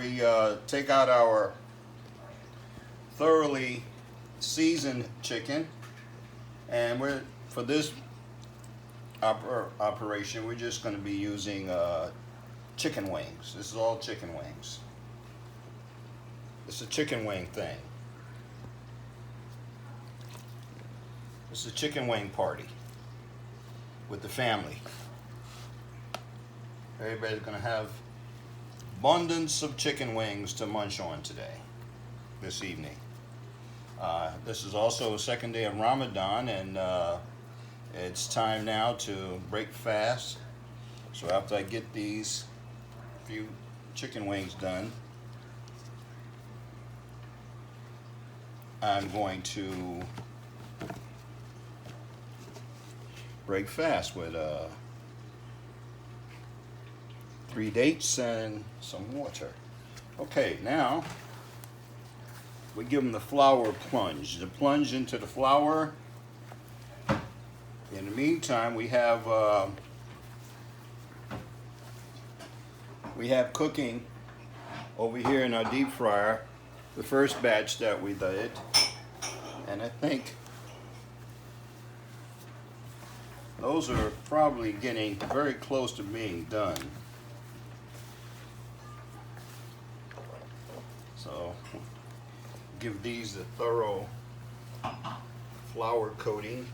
We take out our thoroughly seasoned chicken, and for this operation we're just going to be using chicken wings. This is all chicken wings. It's a chicken wing thing. It's a chicken wing party with the family. Everybody's going to have abundance of chicken wings to munch on today, this evening. This is also the second day of Ramadan, and it's time now to break fast. So after I get these few chicken wings done, I'm going to break fast with 3 dates and some water. Okay, now we give them the flour plunge. The plunge into the flour. In the meantime, we have cooking over here in our deep fryer the first batch that we did, and I think those are probably getting very close to being done. So give these a thorough flour coating.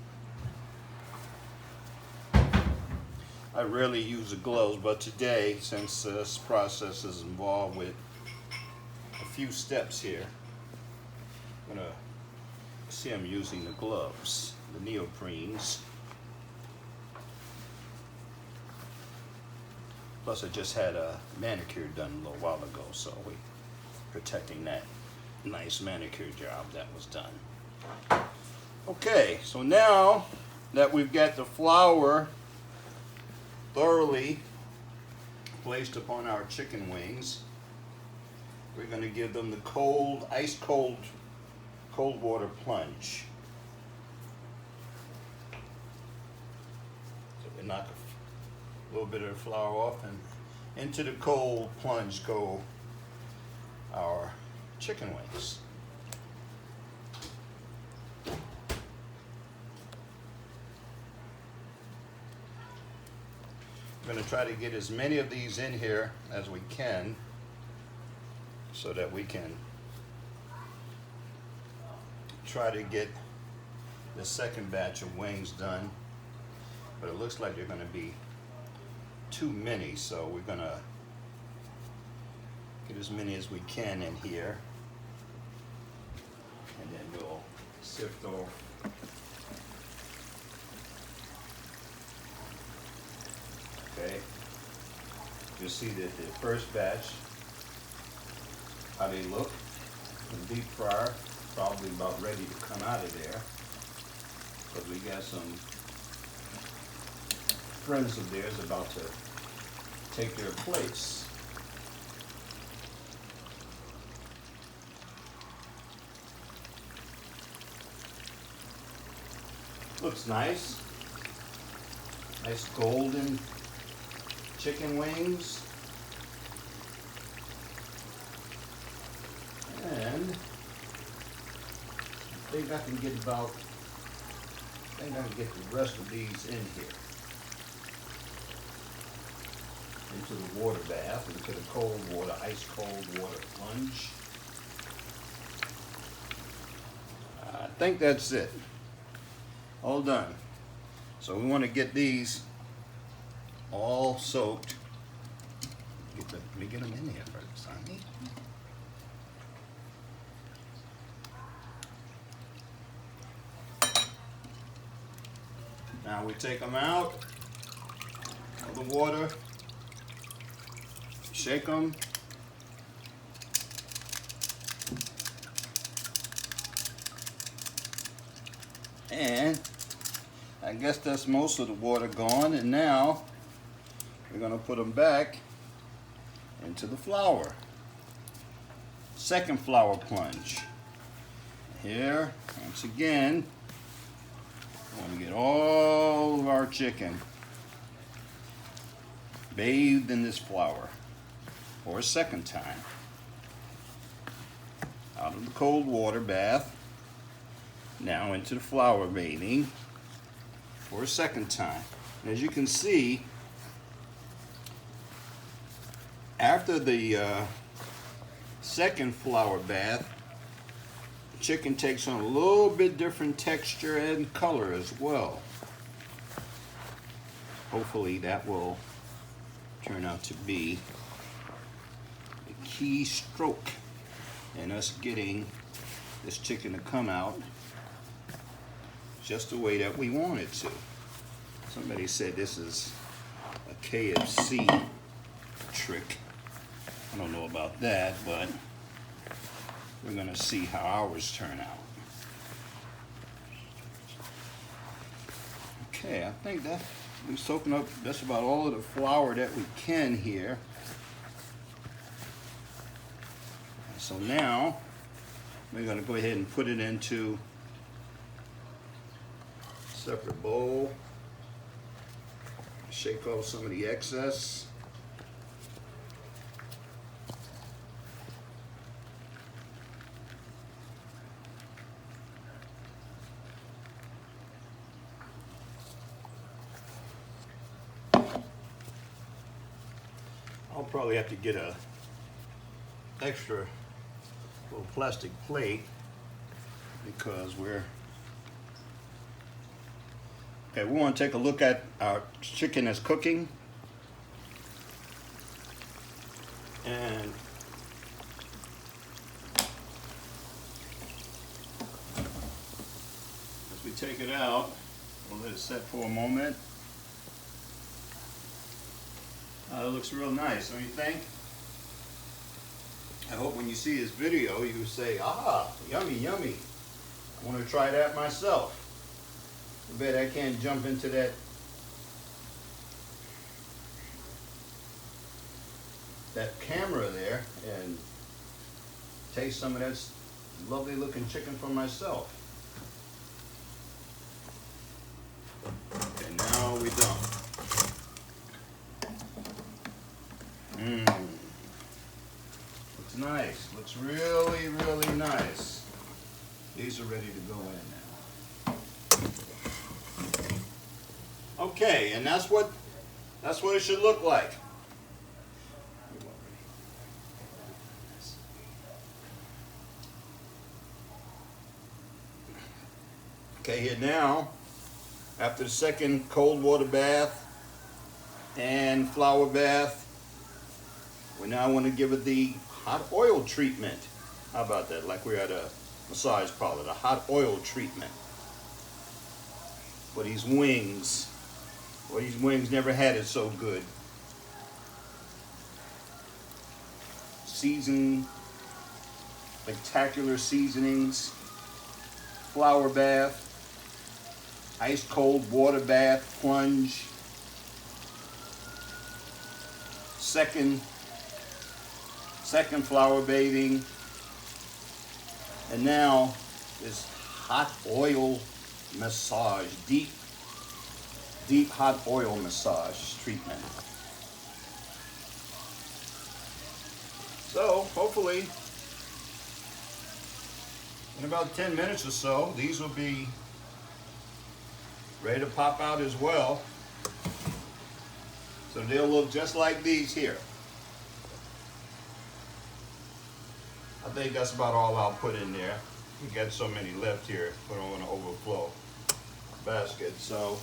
I rarely use the gloves, but today, since this process is involved with a few steps here, I'm gonna see I'm using the gloves, the neoprenes. Plus I just had a manicure done a little while ago, so we protecting that nice manicure job that was done. Okay, so now that we've got the flour thoroughly placed upon our chicken wings, we're going to give them the cold, ice cold water plunge. So we knock a little bit of the flour off, and into the cold plunge go our chicken wings. I'm going to try to get as many of these in here as we can so that we can try to get the second batch of wings done. But it looks like they're going to be too many, so we're going to get as many as we can in here, and then we'll sift off okay. You'll see that the first batch, how they look in the deep fryer, probably about ready to come out of there, because we got some friends of theirs about to take their place. Looks nice. Nice golden chicken wings. And I think I can get the rest of these in here. Into the water bath, into the cold water, ice cold water plunge. I think that's it. All done. So we want to get these all soaked. Let me get them in here first, honey. Now we take them out of the water, shake them, and I guess that's most of the water gone, and now we're going to put them back into the flour. Second flour plunge. Here, once again, we want to get all of our chicken bathed in this flour for a second time. out of the cold water bath, now into the flour bathing for a second time. And as you can see, after the second flour bath, the chicken takes on a little bit different texture and color as well. Hopefully that will turn out to be a key stroke in us getting this chicken to come out just the way that we want it to. Somebody said this is a KFC trick. I don't know about that, but we're going to see how ours turn out. Okay, I think that we're soaking up just about all of the flour that we can here. So now we're going to go ahead and put it into a separate bowl. Shake off some of the excess. I'll probably have to get a extra little plastic plate because we want to take a look at our chicken that's cooking. And as we take it out, we'll let it set for a moment. It looks real nice, don't you think? I hope when you see this video, you say, ah, yummy, yummy. I want to try that myself. I bet I can't jump into that camera there and taste some of that lovely looking chicken for myself. And now we're done. Looks nice. Looks really, really nice. These are ready to go in now. Okay, and that's what it should look like. Okay, here now, after the second cold water bath and flour bath, we now want to give it the hot oil treatment. How about that? Like we're at a massage parlor, the hot oil treatment for these wings. Well, these wings never had it so good. Season, spectacular seasonings, flour bath, ice cold water bath, plunge, second flour bathing, and now this hot oil massage, deep hot oil massage treatment. So hopefully in about 10 minutes or so, these will be ready to pop out as well. So they'll look just like these here. I think that's about all I'll put in there. We got so many left here, but I don't want to overflow basket. So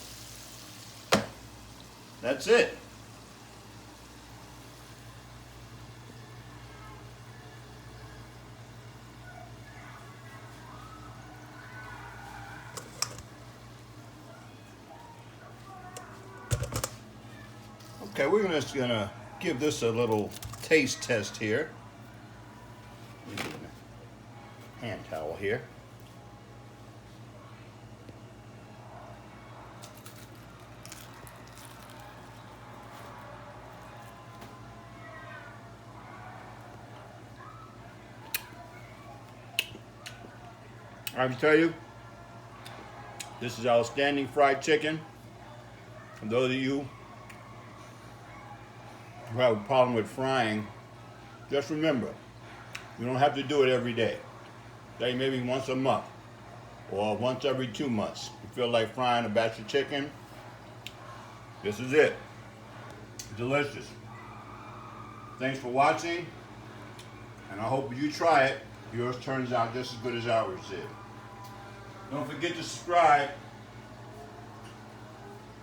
that's it. Okay, we're just gonna give this a little taste test here. Hand towel here. I have to tell you, this is outstanding fried chicken. For those of you who have a problem with frying, just remember, you don't have to do it every day. say maybe once a month or once every 2 months. You feel like frying a batch of chicken, this is it. Delicious. Thanks for watching, and I hope you try it. Yours turns out just as good as ours did. Don't forget to subscribe.